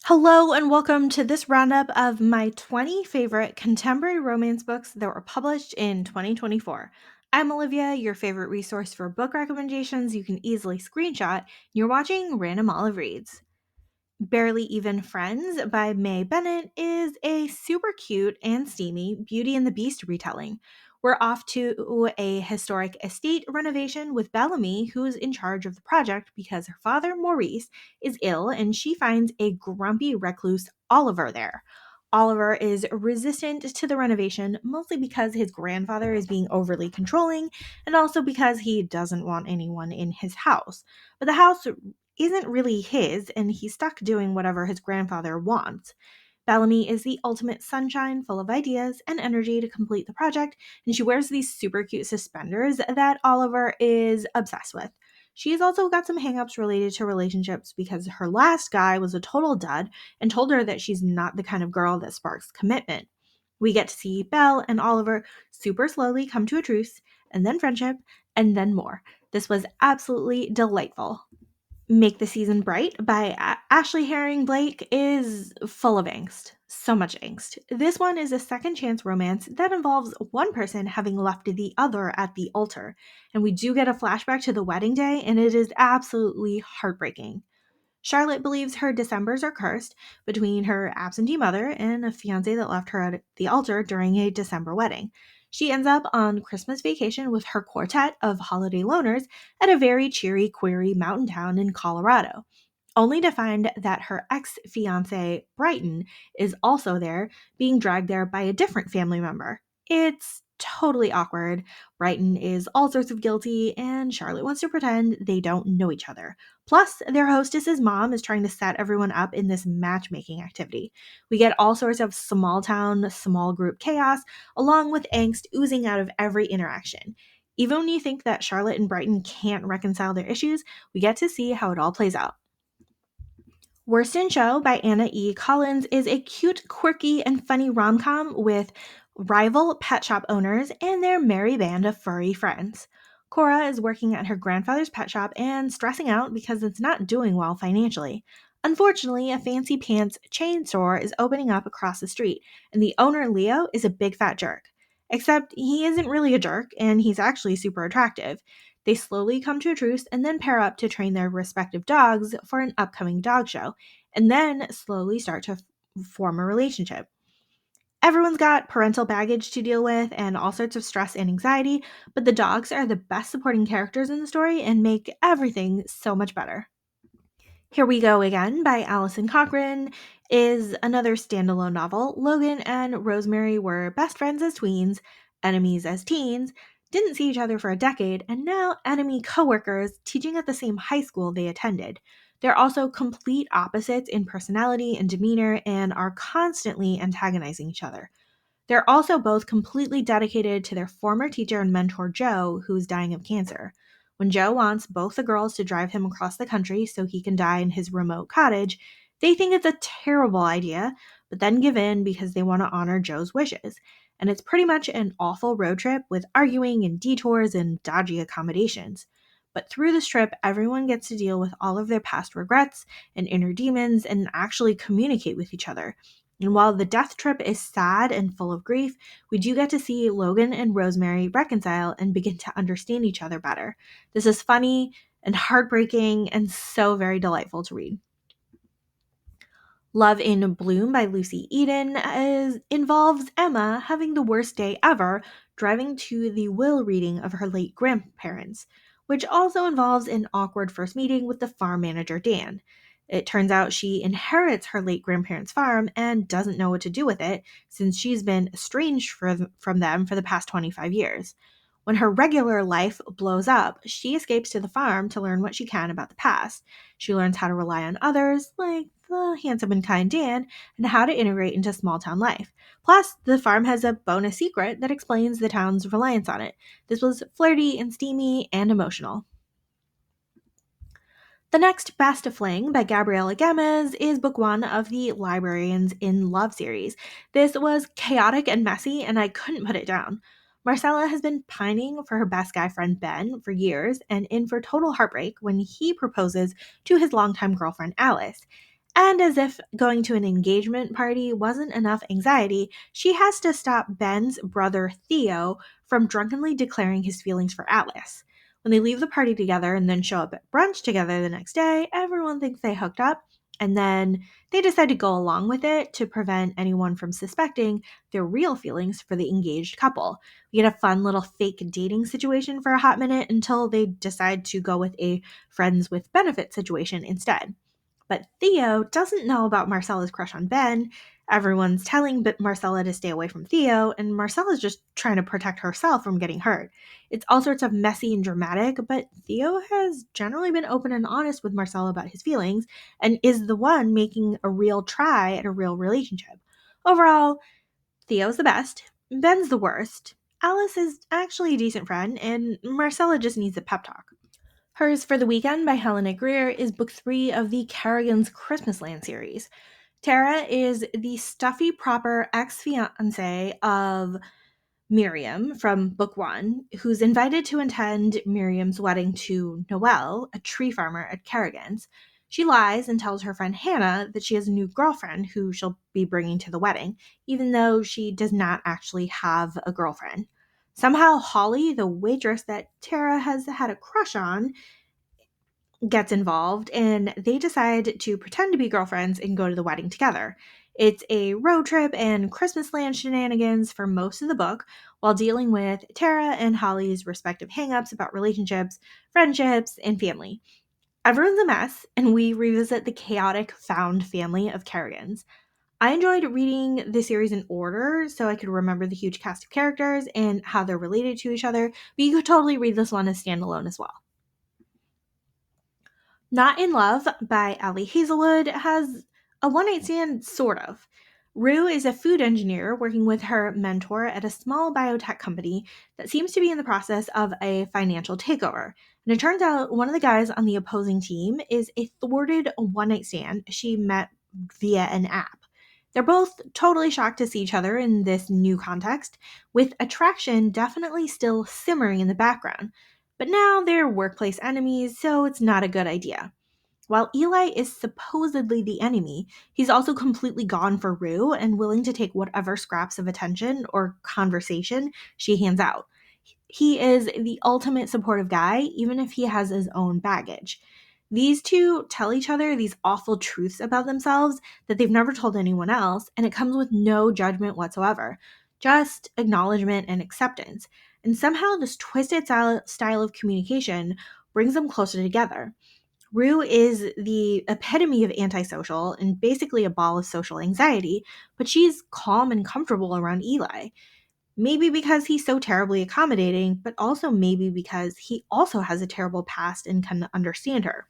Hello, and welcome to this roundup of my 20 favorite contemporary romance books that were published in 2024. I'm Olivia, your favorite resource for book recommendations you can easily screenshot. You're watching Random Olive Reads. Barely Even Friends by May Bennett is a super cute and steamy Beauty and the Beast retelling. We're off to a historic estate renovation with Bellamy, who's in charge of the project because her father, Maurice, is ill and she finds a grumpy recluse, Oliver, there. Oliver is resistant to the renovation, mostly because his grandfather is being overly controlling and also because he doesn't want anyone in his house. But the house isn't really his, and he's stuck doing whatever his grandfather wants. Bellamy is the ultimate sunshine, full of ideas and energy to complete the project, and she wears these super cute suspenders that Oliver is obsessed with. She's also got some hangups related to relationships because her last guy was a total dud and told her that she's not the kind of girl that sparks commitment. We get to see Belle and Oliver super slowly come to a truce, and then friendship, and then more. This was absolutely delightful. Make the Season Bright by Ashley Herring Blake is full of angst. So much angst. This one is a second chance romance that involves one person having left the other at the altar. And we do get a flashback to the wedding day, and it is absolutely heartbreaking. Charlotte believes her Decembers are cursed between her absentee mother and a fiance that left her at the altar during a December wedding. She ends up on Christmas vacation with her quartet of holiday loners at a very cheery, query mountain town in Colorado, only to find that her ex fiance, Brighton, is also there, being dragged there by a different family member. It's totally awkward. Brighton is all sorts of guilty, and Charlotte wants to pretend they don't know each other. Plus, their hostess's mom is trying to set everyone up in this matchmaking activity. We get all sorts of small town, small group chaos, along with angst oozing out of every interaction. Even when you think that Charlotte and Brighton can't reconcile their issues, we get to see how it all plays out. Worst in Show by Anna E. Collins is a cute, quirky, and funny rom com with rival pet shop owners and their merry band of furry friends. Cora is working at her grandfather's pet shop and stressing out because it's not doing well financially. Unfortunately, a fancy pants chain store is opening up across the street, and the owner, Leo, is a big fat jerk. Except he isn't really a jerk, and he's actually super attractive. They slowly come to a truce and then pair up to train their respective dogs for an upcoming dog show, and then slowly start to form a relationship. Everyone's got parental baggage to deal with and all sorts of stress and anxiety, but the dogs are the best supporting characters in the story and make everything so much better. Here We Go Again by Allison Cochran is another standalone novel. Logan and Rosemary were best friends as tweens, enemies as teens, didn't see each other for a decade, and now enemy coworkers teaching at the same high school they attended. They're also complete opposites in personality and demeanor and are constantly antagonizing each other. They're also both completely dedicated to their former teacher and mentor, Joe, who's dying of cancer. When Joe wants both the girls to drive him across the country so he can die in his remote cottage, they think it's a terrible idea, but then give in because they want to honor Joe's wishes. And it's pretty much an awful road trip with arguing and detours and dodgy accommodations. But through this trip, everyone gets to deal with all of their past regrets and inner demons and actually communicate with each other. And while the death trip is sad and full of grief, we do get to see Logan and Rosemary reconcile and begin to understand each other better. This is funny and heartbreaking and so very delightful to read. Love in Bloom by Lucy Eden involves Emma having the worst day ever driving to the will reading of her late grandparents, which also involves an awkward first meeting with the farm manager Dan. It turns out she inherits her late grandparents' farm and doesn't know what to do with it since she's been estranged from them for the past 25 years. When her regular life blows up, she escapes to the farm to learn what she can about the past. She learns how to rely on others, like the handsome and kind Dan, and how to integrate into small town life. Plus, the farm has a bonus secret that explains the town's reliance on it. This was flirty and steamy and emotional. The next Best of Fling by Gabriela Gemez is book one of the Librarians in Love series. This was chaotic and messy, and I couldn't put it down. Marcella has been pining for her best guy friend Ben for years and in for total heartbreak when he proposes to his longtime girlfriend Alice. And as if going to an engagement party wasn't enough anxiety, she has to stop Ben's brother Theo from drunkenly declaring his feelings for Alice. When they leave the party together and then show up at brunch together the next day, everyone thinks they hooked up, and then they decide to go along with it to prevent anyone from suspecting their real feelings for the engaged couple. We get a fun little fake dating situation for a hot minute until they decide to go with a friends with benefit situation instead. But Theo doesn't know about Marcella's crush on Ben. Everyone's telling Marcella to stay away from Theo, and Marcella's just trying to protect herself from getting hurt. It's all sorts of messy and dramatic, but Theo has generally been open and honest with Marcella about his feelings and is the one making a real try at a real relationship. Overall, Theo's the best, Ben's the worst. Alice is actually a decent friend, and Marcella just needs a pep talk. Hers for the Weekend by Helena Greer is book 3 of the Kerrigan's Christmas Land series. Tara is the stuffy, proper ex fiance of Miriam from book 1, who's invited to attend Miriam's wedding to Noelle, a tree farmer at Kerrigan's. She lies and tells her friend Hannah that she has a new girlfriend who she'll be bringing to the wedding, even though she does not actually have a girlfriend. Somehow, Holly, the waitress that Tara has had a crush on, gets involved and they decide to pretend to be girlfriends and go to the wedding together. It's a road trip and Christmas land shenanigans for most of the book while dealing with Tara and Holly's respective hangups about relationships, friendships, and family. Everyone's a mess, and we revisit the chaotic found family of Kerrigans. I enjoyed reading the series in order so I could remember the huge cast of characters and how they're related to each other, but you could totally read this one as standalone as well. Not in Love by Allie Hazelwood has a one night stand, sort of. Rue is a food engineer working with her mentor at a small biotech company that seems to be in the process of a financial takeover. And it turns out one of the guys on the opposing team is a thwarted one night stand she met via an app. They're both totally shocked to see each other in this new context, with attraction definitely still simmering in the background. But now they're workplace enemies, so it's not a good idea. While Eli is supposedly the enemy, he's also completely gone for Rue and willing to take whatever scraps of attention or conversation she hands out. He is the ultimate supportive guy, even if he has his own baggage. These two tell each other these awful truths about themselves that they've never told anyone else, and it comes with no judgment whatsoever, just acknowledgement and acceptance. And somehow, this twisted style of communication brings them closer together. Rue is the epitome of antisocial and basically a ball of social anxiety, but she's calm and comfortable around Eli. Maybe because he's so terribly accommodating, but also maybe because he also has a terrible past and can understand her.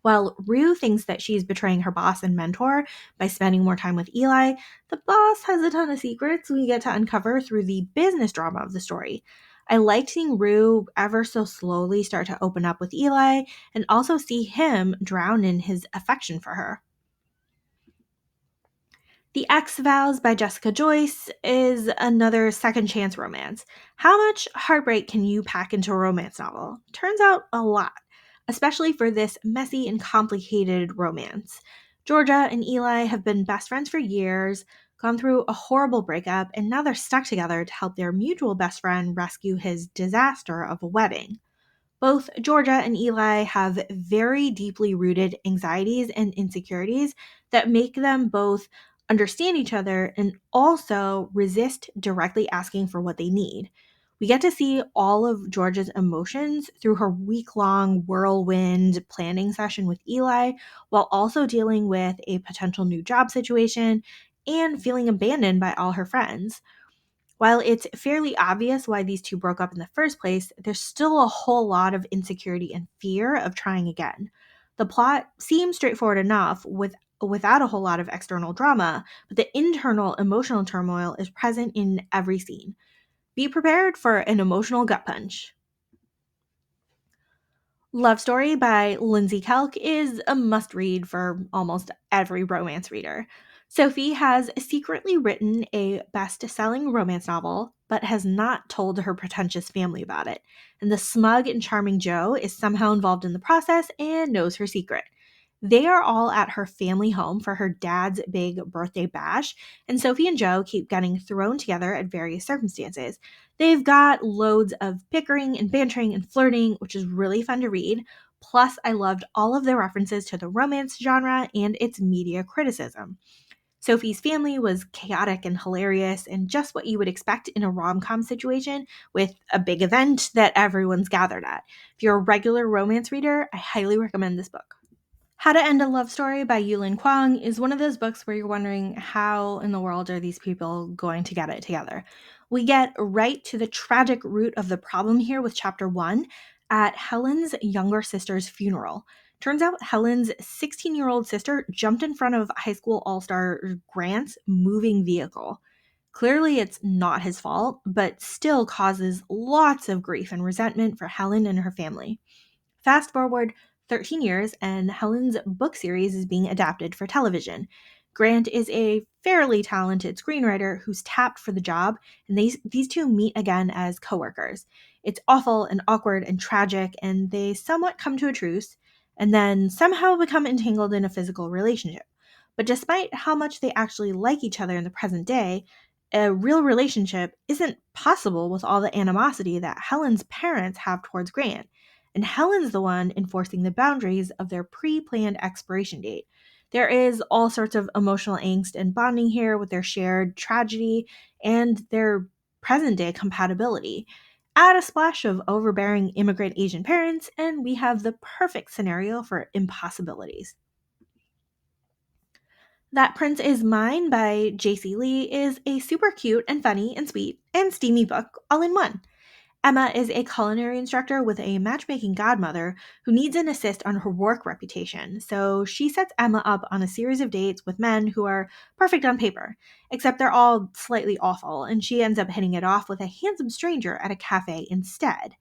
While Rue thinks that she's betraying her boss and mentor by spending more time with Eli, the boss has a ton of secrets we get to uncover through the business drama of the story. I liked seeing Rue ever so slowly start to open up with Eli and also see him drown in his affection for her. The X Vows by Jessica Joyce is another second chance romance. How much heartbreak can you pack into a romance novel? Turns out a lot, especially for this messy and complicated romance. Georgia and Eli have been best friends for years, gone through a horrible breakup, and now they're stuck together to help their mutual best friend rescue his disaster of a wedding. Both Georgia and Eli have very deeply rooted anxieties and insecurities that make them both understand each other and also resist directly asking for what they need. We get to see all of Georgia's emotions through her week-long whirlwind planning session with Eli, while also dealing with a potential new job situation and feeling abandoned by all her friends. While it's fairly obvious why these two broke up in the first place, there's still a whole lot of insecurity and fear of trying again. The plot seems straightforward enough without a whole lot of external drama, but the internal emotional turmoil is present in every scene. Be prepared for an emotional gut punch. Love Story by Lindsay Kelk is a must read for almost every romance reader. Sophie has secretly written a best selling romance novel, but has not told her pretentious family about it. And the smug and charming Jo is somehow involved in the process and knows her secret. They are all at her family home for her dad's big birthday bash, and Sophie and Joe keep getting thrown together at various circumstances. They've got loads of bickering and bantering and flirting, which is really fun to read. Plus, I loved all of the references to the romance genre and its media criticism. Sophie's family was chaotic and hilarious, and just what you would expect in a rom com situation with a big event that everyone's gathered at. If you're a regular romance reader, I highly recommend this book. How to End a Love Story by Yulin Kwang is one of those books where you're wondering how in the world are these people going to get it together. We get right to the tragic root of the problem here with chapter 1 at Helen's younger sister's funeral. Turns out Helen's 16-year-old sister jumped in front of high school all-star Grant's moving vehicle. Clearly, it's not his fault, but still causes lots of grief and resentment for Helen and her family. Fast forward 13 years, and Helen's book series is being adapted for television. Grant is a fairly talented screenwriter who's tapped for the job, and these two meet again as coworkers. It's awful and awkward and tragic, and they somewhat come to a truce, and then somehow become entangled in a physical relationship. But despite how much they actually like each other in the present day, a real relationship isn't possible with all the animosity that Helen's parents have towards Grant, and Helen's the one enforcing the boundaries of their pre planned expiration date. There is all sorts of emotional angst and bonding here with their shared tragedy and their present day compatibility. Add a splash of overbearing immigrant Asian parents, and we have the perfect scenario for impossibilities. That Prince Is Mine by J.C. Lee is a super cute and funny and sweet and steamy book all in one. Emma is a culinary instructor with a matchmaking godmother who needs an assist on her work reputation, so she sets Emma up on a series of dates with men who are perfect on paper, except they're all slightly awful, and she ends up hitting it off with a handsome stranger at a cafe instead.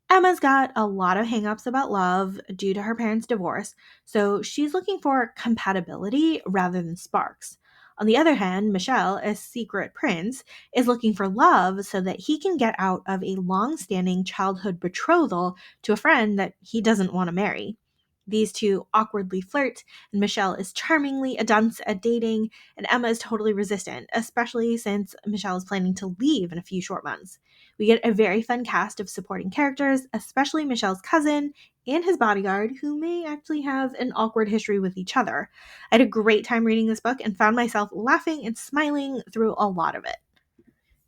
Emma's got a lot of hangups about love due to her parents' divorce, so she's looking for compatibility rather than sparks. On the other hand, Michelle, a secret prince, is looking for love so that he can get out of a long standing childhood betrothal to a friend that he doesn't want to marry. These two awkwardly flirt, and Michelle is charmingly a dunce at dating, and Emma is totally resistant, especially since Michelle is planning to leave in a few short months. We get a very fun cast of supporting characters, especially Michelle's cousin and his bodyguard, who may actually have an awkward history with each other. I had a great time reading this book and found myself laughing and smiling through a lot of it.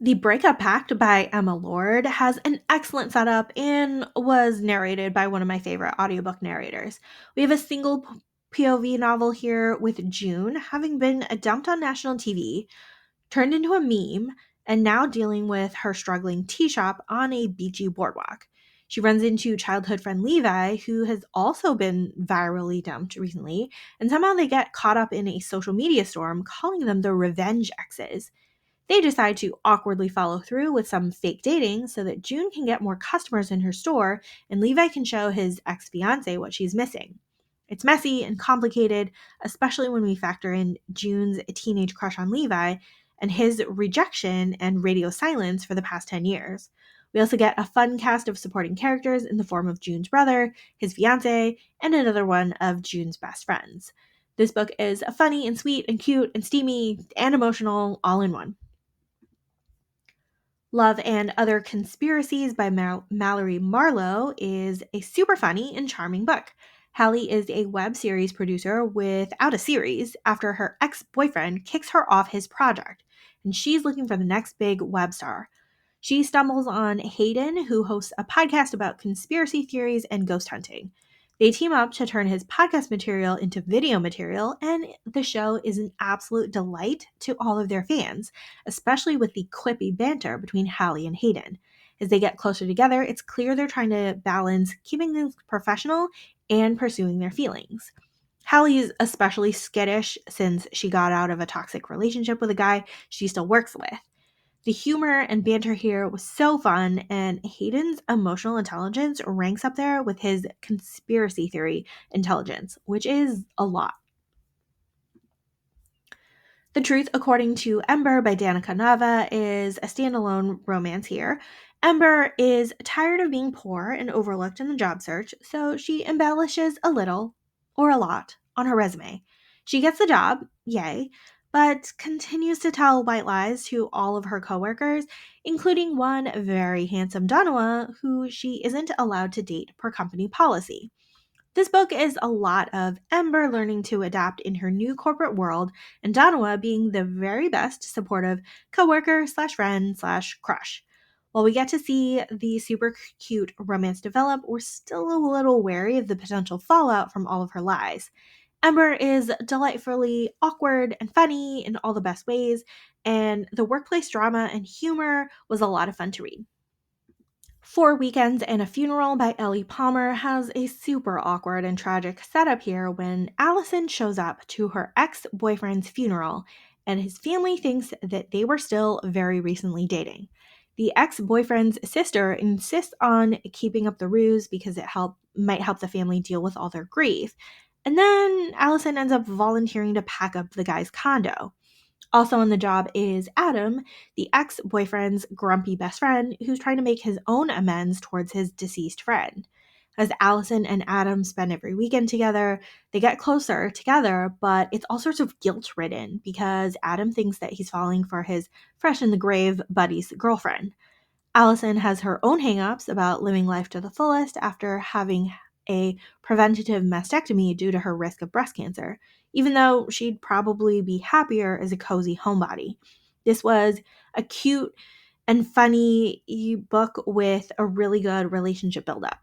The Breakup Pact by Emma Lord has an excellent setup and was narrated by one of my favorite audiobook narrators. We have a single POV novel here with June having been dumped on national TV, turned into a meme, and now dealing with her struggling tea shop on a beachy boardwalk. She runs into childhood friend Levi, who has also been virally dumped recently, and somehow they get caught up in a social media storm calling them the revenge exes. They decide to awkwardly follow through with some fake dating so that June can get more customers in her store and Levi can show his ex fiance what she's missing. It's messy and complicated, especially when we factor in June's teenage crush on Levi and his rejection and radio silence for the past 10 years. We also get a fun cast of supporting characters in the form of June's brother, his fiance, and another one of June's best friends. This book is funny and sweet and cute and steamy and emotional all in one. Love and Other Conspiracies by Mallory Marlowe is a super funny and charming book. Hallie is a web series producer without a series after her ex-boyfriend kicks her off his project, and she's looking for the next big web star. She stumbles on Hayden, who hosts a podcast about conspiracy theories and ghost hunting. They team up to turn his podcast material into video material, and the show is an absolute delight to all of their fans, especially with the quippy banter between Hallie and Hayden. As they get closer together, it's clear they're trying to balance keeping things professional and pursuing their feelings. Hallie is especially skittish since she got out of a toxic relationship with a guy she still works with. The humor and banter here was so fun, and Hayden's emotional intelligence ranks up there with his conspiracy theory intelligence, which is a lot. The Truth According to Ember by Danica Nava is a standalone romance here. Ember is tired of being poor and overlooked in the job search, so she embellishes a little, or a lot, on her resume. She gets the job, yay, but continues to tell white lies to all of her coworkers, including one very handsome Danoa who she isn't allowed to date per company policy. This book is a lot of Ember learning to adapt in her new corporate world, and Danawa being the very best supportive coworker slash friend slash crush. While we get to see the super cute romance develop, we're still a little wary of the potential fallout from all of her lies. Ember is delightfully awkward and funny in all the best ways, and the workplace drama and humor was a lot of fun to read. Four Weekends and a Funeral by Ellie Palmer has a super awkward and tragic setup here when Allison shows up to her ex boyfriend's funeral and his family thinks that they were still very recently dating. The ex boyfriend's sister insists on keeping up the ruse because might help the family deal with all their grief. And then Allison ends up volunteering to pack up the guy's condo. Also on the job is Adam, the ex boyfriend's grumpy best friend who's trying to make his own amends towards his deceased friend. As Allison and Adam spend every weekend together, they get closer together, but it's all sorts of guilt ridden because Adam thinks that he's falling for his fresh in the grave buddy's girlfriend. Allison has her own hangups about living life to the fullest after having a preventative mastectomy due to her risk of breast cancer, even though she'd probably be happier as a cozy homebody. This was a cute and funny book with a really good relationship buildup.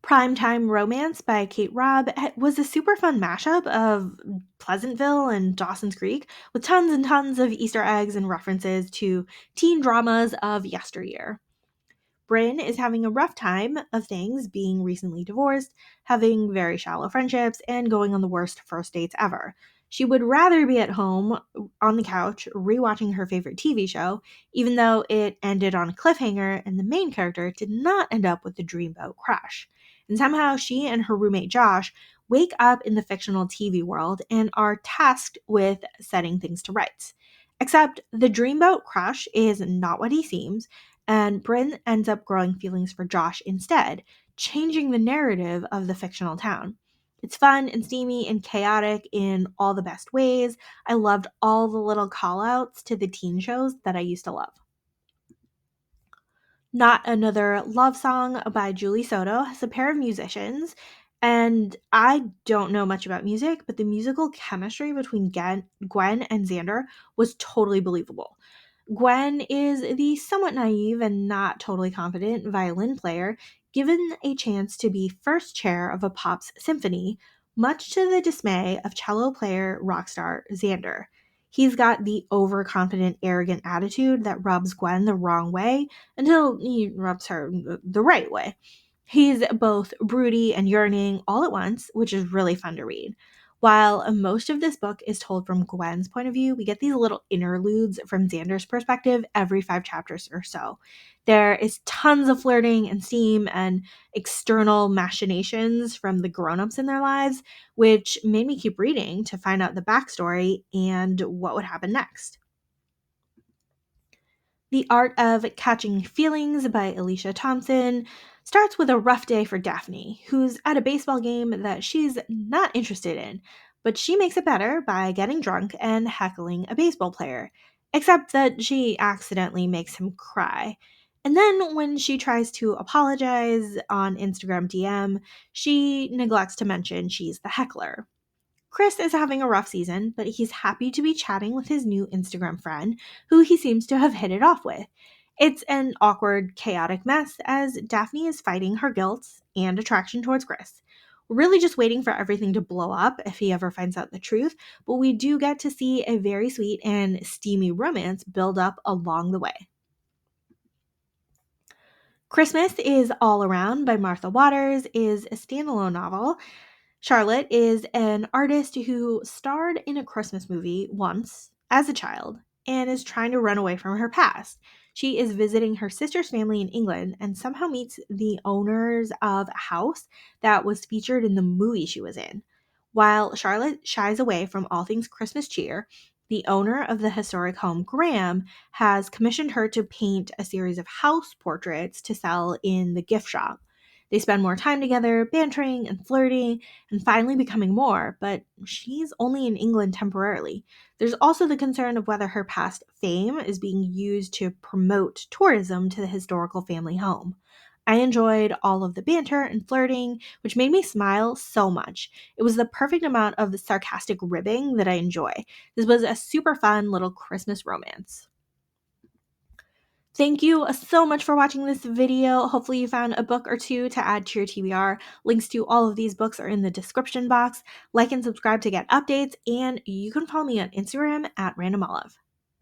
Primetime Romance by Kate Robb was a super fun mashup of Pleasantville and Dawson's Creek with tons and tons of Easter eggs and references to teen dramas of yesteryear. Bryn is having a rough time of things, being recently divorced, having very shallow friendships, and going on the worst first dates ever. She would rather be at home on the couch rewatching her favorite TV show, even though it ended on a cliffhanger and the main character did not end up with the dreamboat crash. And somehow she and her roommate Josh wake up in the fictional TV world and are tasked with setting things to rights. Except the dreamboat crash is not what he seems, and Bryn ends up growing feelings for Josh instead, changing the narrative of the fictional town. It's fun and steamy and chaotic in all the best ways. I loved all the little call outs to the teen shows that I used to love. Not Another Love Song by Julie Soto has a pair of musicians, and I don't know much about music, but the musical chemistry between Gwen and Xander was totally believable. Gwen is the somewhat naive and not totally confident violin player given a chance to be first chair of a pop's symphony, much to the dismay of cello player rock star Xander. He's got the overconfident, arrogant attitude that rubs Gwen the wrong way until he rubs her the right way. He's both broody and yearning all at once, which is really fun to read. While most of this book is told from Gwen's point of view, we get these little interludes from Xander's perspective every 5 chapters or so. There is tons of flirting and steam and external machinations from the grown-ups in their lives, which made me keep reading to find out the backstory and what would happen next. The Art of Catching Feelings by Alicia Thompson starts with a rough day for Daphne, who's at a baseball game that she's not interested in, but she makes it better by getting drunk and heckling a baseball player, except that she accidentally makes him cry. And then when she tries to apologize on Instagram DM, she neglects to mention she's the heckler. Chris is having a rough season, but he's happy to be chatting with his new Instagram friend, who he seems to have hit it off with. It's an awkward, chaotic mess as Daphne is fighting her guilt and attraction towards Chris. We're really just waiting for everything to blow up if he ever finds out the truth, but we do get to see a very sweet and steamy romance build up along the way. Christmas is All Around by Martha Waters is a standalone novel. Charlotte is an artist who starred in a Christmas movie once as a child and is trying to run away from her past. She is visiting her sister's family in England and somehow meets the owners of a house that was featured in the movie she was in. While Charlotte shies away from all things Christmas cheer, the owner of the historic home, Graham, has commissioned her to paint a series of house portraits to sell in the gift shop. They spend more time together, bantering and flirting, and finally becoming more, but she's only in England temporarily. There's also the concern of whether her past fame is being used to promote tourism to the historical family home. I enjoyed all of the banter and flirting, which made me smile so much. It was the perfect amount of the sarcastic ribbing that I enjoy. This was a super fun little Christmas romance. Thank you so much for watching this video. Hopefully you found a book or two to add to your TBR. Links to all of these books are in the description box. Like and subscribe to get updates, and you can follow me on Instagram at randomolive.